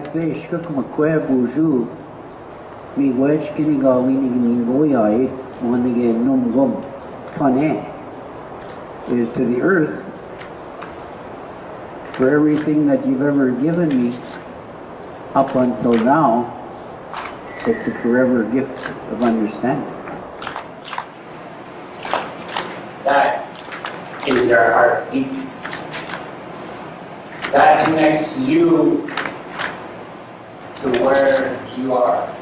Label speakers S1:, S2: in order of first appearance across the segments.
S1: say, Shuk McQuay Bourgeois, me wedge getting all in Goya, one again, num gum, tane, is to the earth for everything that you've ever given me up until now. It's a forever gift of understanding.
S2: That is our heartbeat. That connects you to where you are.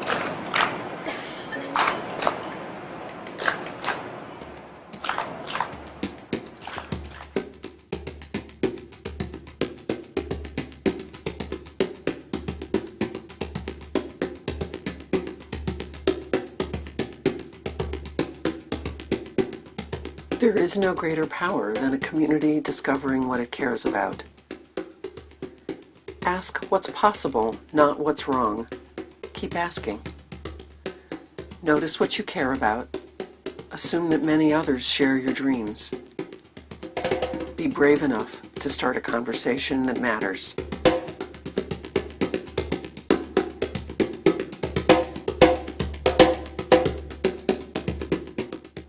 S3: There is no greater power than a community discovering what it cares about. Ask what's possible, not what's wrong. Keep asking. Notice what you care about. Assume that many others share your dreams. Be brave enough to start a conversation that matters.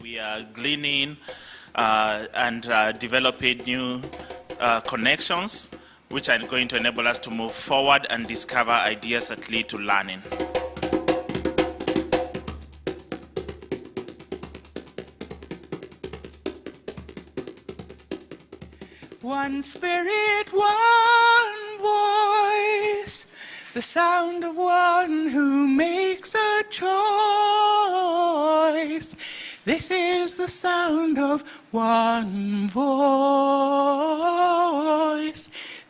S4: We are gleaning and developing new connections, which are going to enable us to move forward and discover ideas that lead to learning.
S5: One spirit, one voice, the sound of one who makes a choice. This is the sound of one voice.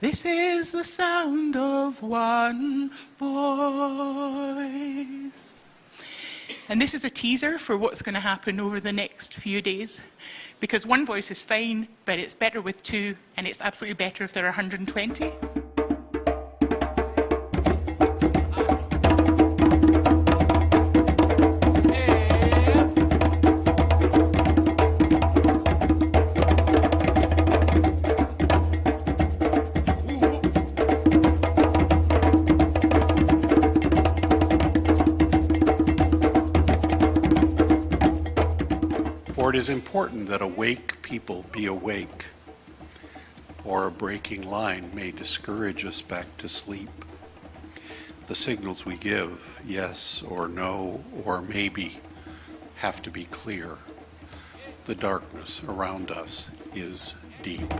S5: This is the sound of one voice. And this is a teaser for what's going to happen over the next few days. Because one voice is fine, but it's better with two, and it's absolutely better if there are 120.
S6: For it is important that awake people be awake, or a breaking line may discourage us back to sleep. The signals we give, yes or no or maybe, have to be clear. The darkness around us is deep.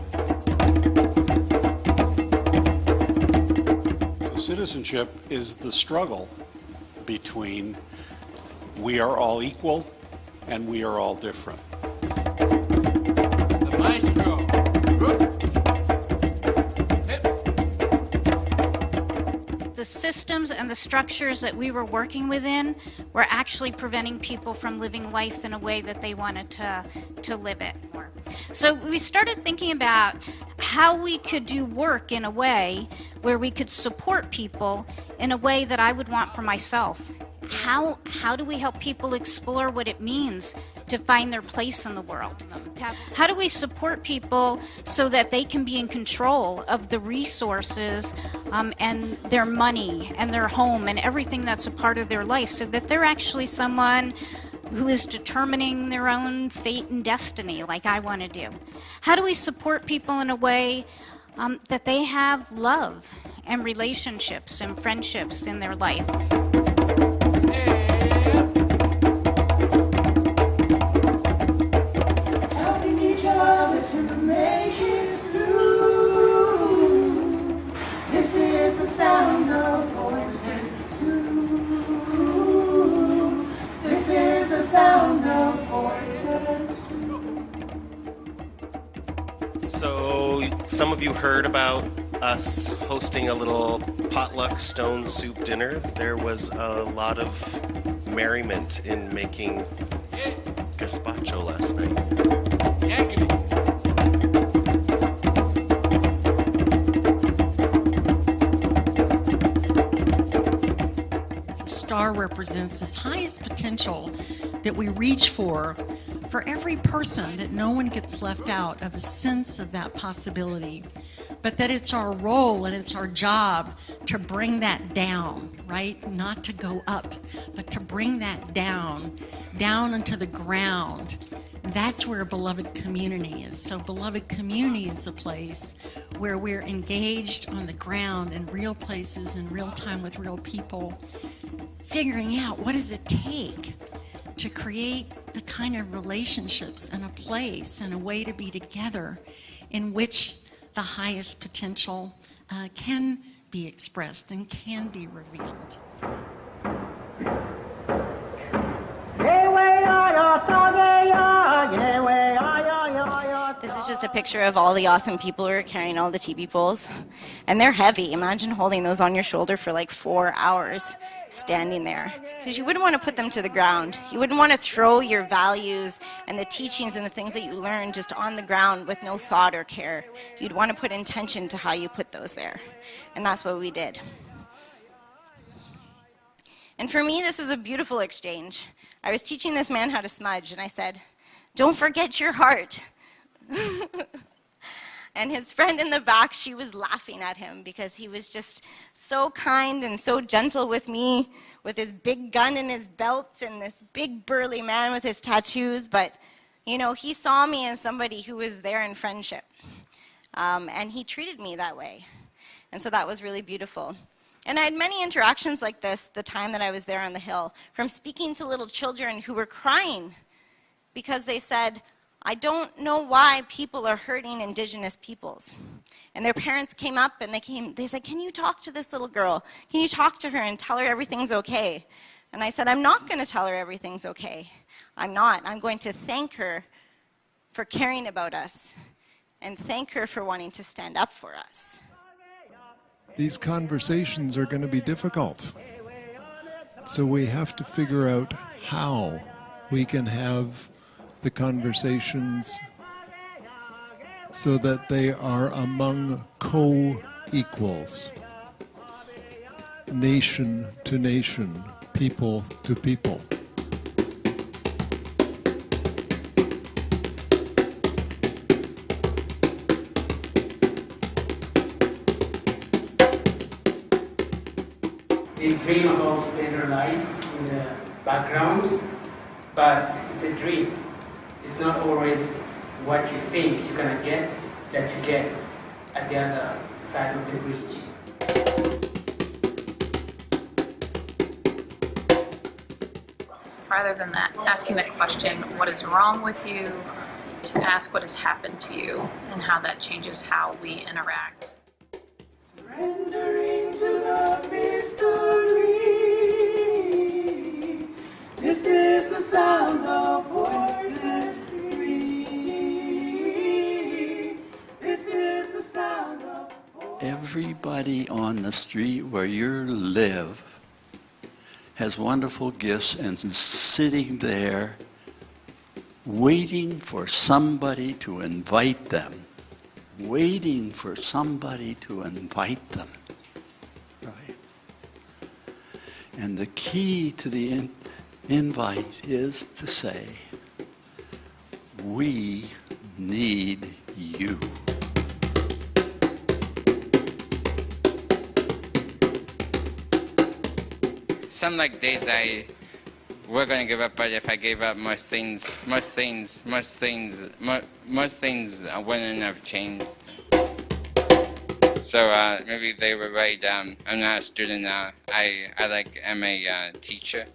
S6: So citizenship is the struggle between we are all equal and we are all different.
S7: The maestro.
S8: The systems and the structures that we were working within were actually preventing people from living life in a way that they wanted to live it. So we started thinking about how we could do work in a way where we could support people in a way that I would want for myself. How do we help people explore what it means to find their place in the world? How do we support people so that they can be in control of the resources and their money and their home and everything that's a part of their life, so that they're actually someone who is determining their own fate and destiny like I want to do? How do we support people in a way that they have love and relationships and friendships in their life?
S9: So some of you heard about us hosting a little potluck stone soup dinner. There was a lot of merriment in making gazpacho last night.
S10: STAR represents this highest potential that we reach for every person, that no one gets left out of a sense of that possibility. but that it's our role and it's our job to bring that down, right? Not to go up, but to bring that down into the ground. That's where beloved community is. So beloved community is a place where we're engaged on the ground in real places, in real time with real people, figuring out what does it take to create the kind of relationships and a place and a way to be together in which the highest potential can be expressed and can be revealed.
S7: This is just a picture of all the awesome people who are carrying all the TV poles. And they're heavy. Imagine holding those on your shoulder for like 4 hours standing there. Because you wouldn't want to put them to the ground. You wouldn't want to throw your values and the teachings and the things that you learn just on the ground with no thought or care. You'd want to put intention to how you put those there. And that's what we did. And for me, this was a beautiful exchange. I was teaching this man how to smudge, and I said, "Don't forget your heart." And his friend in the back, she was laughing at him because he was just so kind and so gentle with me, with his big gun in his belt and this big burly man with his tattoos. But, you know, he saw me as somebody who was there in friendship. And he treated me that way. And so that was really beautiful. And I had many interactions like this the time that I was there on the hill, from speaking to little children who were crying because they said, "I don't know why people are hurting Indigenous peoples." And their parents came up and they said, "Can you talk to this little girl? Can you talk to her and tell her everything's okay?" And I said, "I'm not going to tell her everything's okay. I'm not. I'm going to thank her for caring about us and thank her for wanting to stand up for us."
S11: These conversations are going to be difficult. So we have to figure out how we can have the conversations so that they are among co-equals, nation to nation, people to people.
S12: They dream about better life in the background, but it's a dream. It's not always what you think you're gonna get that you get at the other side of the bridge.
S13: Rather than that, asking the question, what is wrong with you, to ask what has happened to you and how that changes how we interact.
S12: Surrendering to the mystery. This is the sound of voices free. This is the sound of voices.
S14: Everybody on the street where you live has wonderful gifts and is sitting there waiting for somebody to invite them. Waiting for somebody to invite them. Right? And the key to the invite is to say, we need you.
S15: Some like days I were going to give up, but if I gave up, most things wouldn't have changed. So maybe they were right. I'm not a student now. I'm a teacher.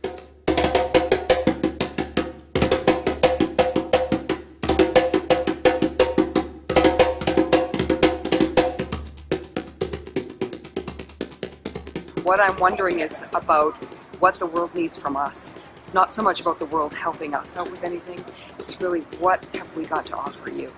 S16: What I'm wondering is about what the world needs from us. It's not so much about the world helping us out with anything. It's really, what have we got to offer you?